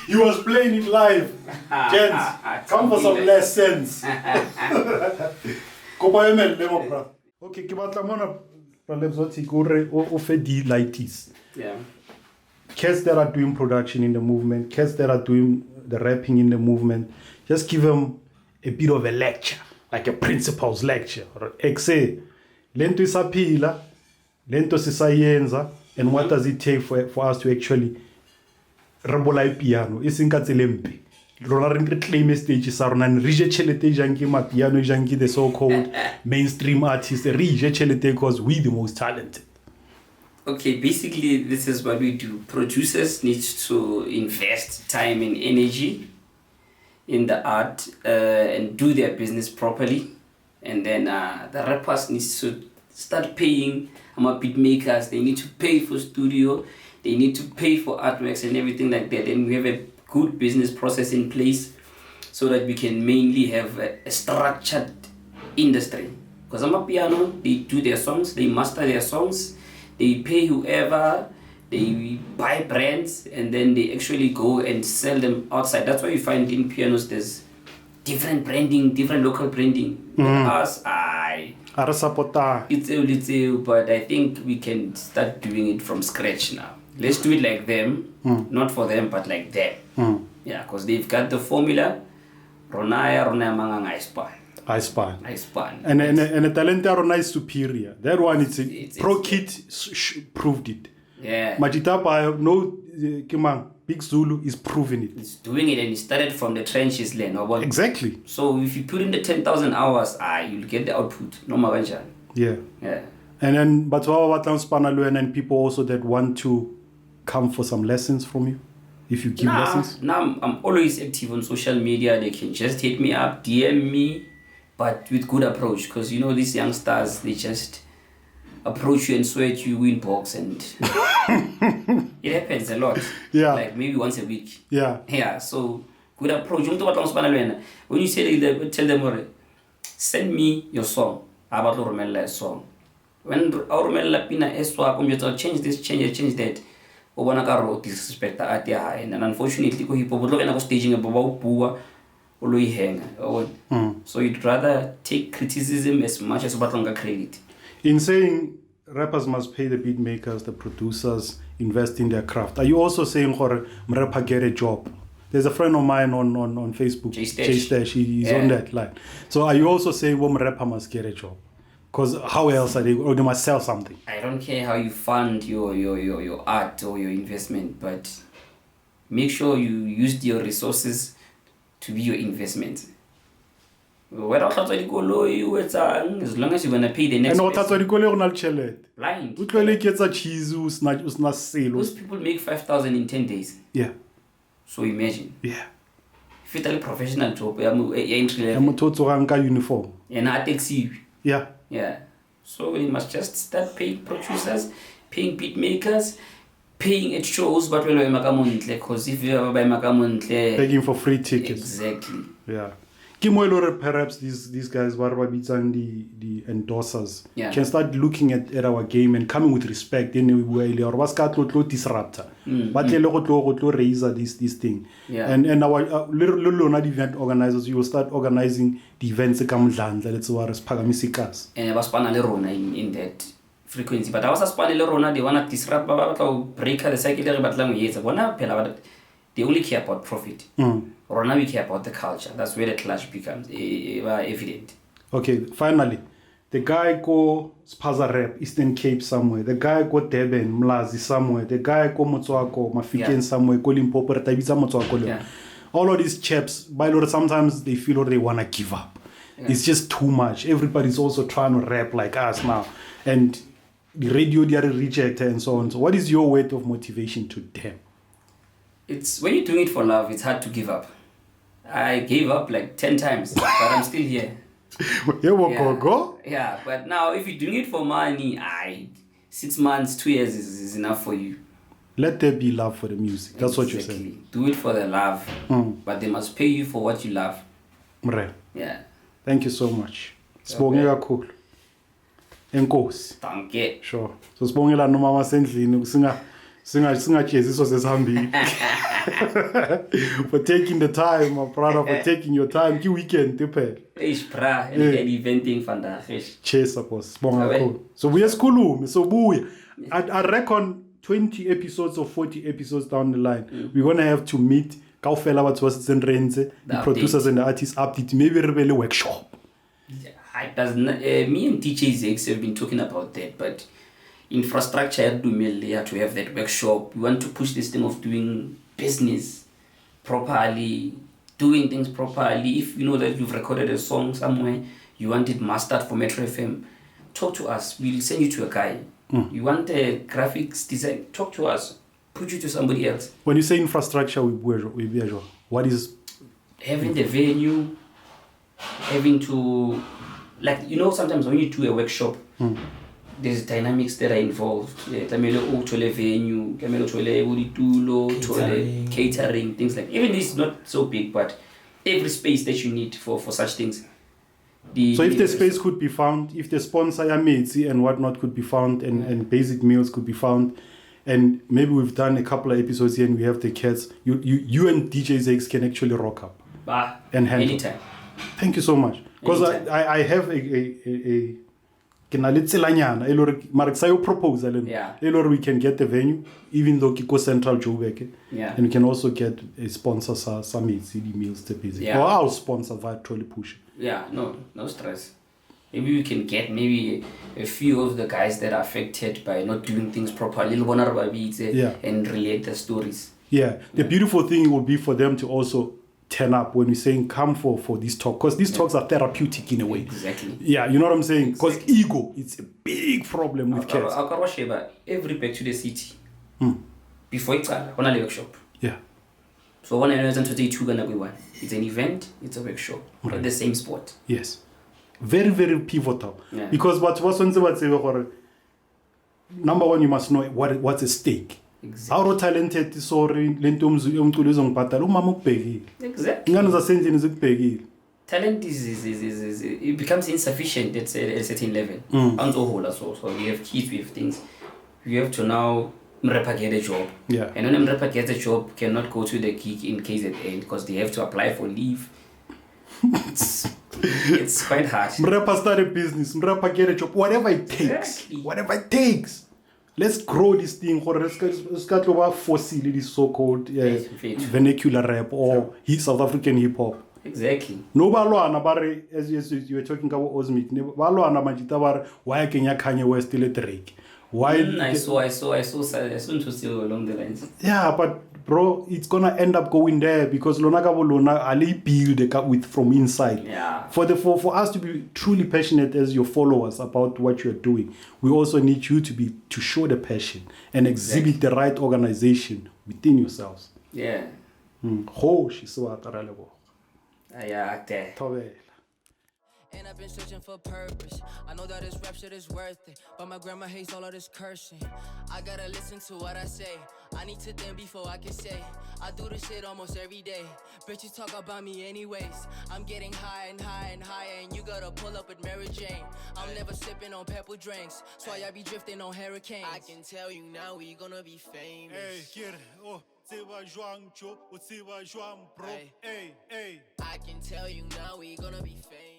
He was playing it live. Gents, come for some lessons. Okay, ke batla mona Don-Lebzotic o fe di lighties. Yeah. Cats that are doing production in the movement, cats that are doing the rapping in the movement, just give them a bit of a lecture, like a principal's lecture. Exe, lento isaphila, lento sisayenza, and what does it take for us to actually r.i.P piano? Isinkatselempe. Rona re claim stage sa rona re je chelete janki ma piano janki the so-called mainstream artists re je chelete because we the most talented. Okay, basically this is what we do. Producers need to invest time and energy in the art and do their business properly, and then the rappers need to start paying beat makers. They need to pay for studio, they need to pay for artworks and everything like that, and we have a good business process in place so that we can mainly have a structured industry. Because piano, they do their songs, they master their songs, they pay whoever, they buy brands, and then they actually go and sell them outside. That's why you find in pianos there's different branding, different local branding. Us, it's but I think we can start doing it from scratch now. Let's do it like them, not for them, but like them. Yeah, because they've got the formula. Ronaya manganga I spy. And the talent Rona is superior. That one, it's Pro Kit proved it. Yeah. Majitapa, no, Big Zulu is proving it. It's doing it, and it started from the trenches, Exactly. So if you put in the 10,000 hours, you'll get the output. No matter. Yeah. Yeah. And then, but and people also that want to come for some lessons from you, if you give lessons. Now I'm always active on social media. They can just hit me up, DM me, but with good approach, because you know these youngsters, they just approach you and swear at you inbox, and it happens a lot. Yeah. Like maybe once a week. Yeah. Yeah. So good approach. When you say tell them, send me your song. About to remember a song. When I remember pina S.O.L.A, change this, change that. Disrespect the art, and unfortunately, people staging a so you'd rather take criticism as much as credit. In saying rappers must pay the beat makers, the producers, invest in their craft, are you also saying rapper get a job? There's a friend of mine on Facebook, J Stash, he's on that line. So are you also saying rapper must get a job? Because how else are they, or they must sell something? I don't care how you fund your art or your investment, but make sure you use your resources to be your investment. As long as you're going to pay the next person. Blind. Those people make 5,000 in 10 days. Yeah. So imagine. Yeah. If it's a professional job, you're entry level. Uniform. And I take you. Yeah. Yeah. So we must just start paying producers, paying beat makers, paying at shows, but because if you are begging for free tickets. Exactly. Yeah. Perhaps these guys, the endorsers, can start looking at our game and coming with respect in a way, or was disruptor. But raise this thing. Yeah. And our little event organizers, you will start organizing the events let's Pagamisikas. And I was in that frequency. But I was they want to disrupt break the cycle, but they only care about profit. Rona, we care about the culture. That's where the clash becomes evident. Okay, finally, the guy go Spaza Rap, Eastern Cape somewhere. The guy go Durban, Mlazi somewhere. The guy go Motswako, Mafiken somewhere, go Limpopo, Tabiza Motswako. Yeah. All of these chaps, by the way, sometimes they feel or they want to give up. Yeah. It's just too much. Everybody's also trying to rap like us now. And the radio, they are rejected and so on. So what is your word of motivation to them? It's when you're doing it for love, it's hard to give up. I gave up like 10 times, but I'm still here. Yeah, but now if you're doing it for money, 6 months, 2 years is enough for you. Let there be love for the music. That's what you're saying. Do it for the love, but they must pay you for what you love. Yeah. Thank you so much. Sibongela kakhulu. Enkosi. Thank you. Sure. So sibongela nomama sendlini singajeziso sesihambile. For taking the time, my brother, for taking your time. Ki weekend phela. Bra, and eventing vandag. Cheers, boss. So we are sikhulume, so buya. I reckon 20 episodes or 40 episodes down the line, we're gonna have to meet kaofela batho ba setseng re ntse, the producers and the artists update, maybe re be le workshop. Me and DJ Zex have been talking about that, but infrastructure to have that workshop. We want to push this thing of doing business properly, doing things properly. If you know that you've recorded a song somewhere, you want it mastered for Metro FM, talk to us. We'll send you to a guy. You want a graphics design, talk to us. Put you to somebody else. When you say infrastructure, what is? Having the venue, having to, like, you know, sometimes when you do a workshop, there's dynamics that are involved. Venue, catering, things like. Even this is not so big, but every space that you need for such things. So if the space could be found, if the sponsor Yamitsi and whatnot could be found, and basic meals could be found, and maybe we've done a couple of episodes here and we have the cats, you and DJ Zex can actually rock up and handle. Anytime. Thank you so much. Because I have a proposal and we can get the venue, even though Kiko Central Joburg, and we can also get a sponsor some CD meals to basic. Or our sponsor via Trolley Push. No stress. Maybe we can get maybe a few of the guys that are affected by not doing things properly, and relate the stories. The beautiful thing will be for them to also turn up when we're saying come for this talk, because these talks are therapeutic in a way. Exactly. You know what I'm saying? Because ego, it's a big problem with kids. Every back to the city. Before it's a workshop. So one another to say it's an event, it's a workshop at the same spot. Yes. Very, very pivotal. Because number one, you must know what's at stake. Exactly. How talented is exactly. Talent is it becomes insufficient at a certain level. So we have kids, we have things. We have to now get a job. And when Mrepa gets a job, cannot go to the gig in KZN because they have to apply for leave. It's quite hard. Mrepa start a business, Mrepa get a job, whatever it takes. Exactly. Whatever it takes. Let's grow this thing, or let's get over fossil, this so-called vernacular rap or South African hip hop. Exactly. No balwana bare, as you were talking about Osmic, balwana majita bare, why Kenya Kanye West still a Drake? Why? I saw to see along the lines. Yeah, but bro, it's gonna end up going there because Lona Ali build with from inside. For us to be truly passionate as your followers about what you're doing, we also need you to show the passion and exhibit the right organization within yourselves. Ho, she's so ataralebo. And I've been searching for purpose. I know that this rap shit is worth it, but my grandma hates all of this cursing. I gotta listen to what I say. I need to think before I can say. I do this shit almost every day. Bitches talk about me anyways. I'm getting high and high and higher, and you gotta pull up with Mary Jane. I'm never sipping on pepper drinks, so I be drifting on hurricanes. I can tell you now we gonna be famous. Hey, get it. Oh. I can tell you now we gonna be famous.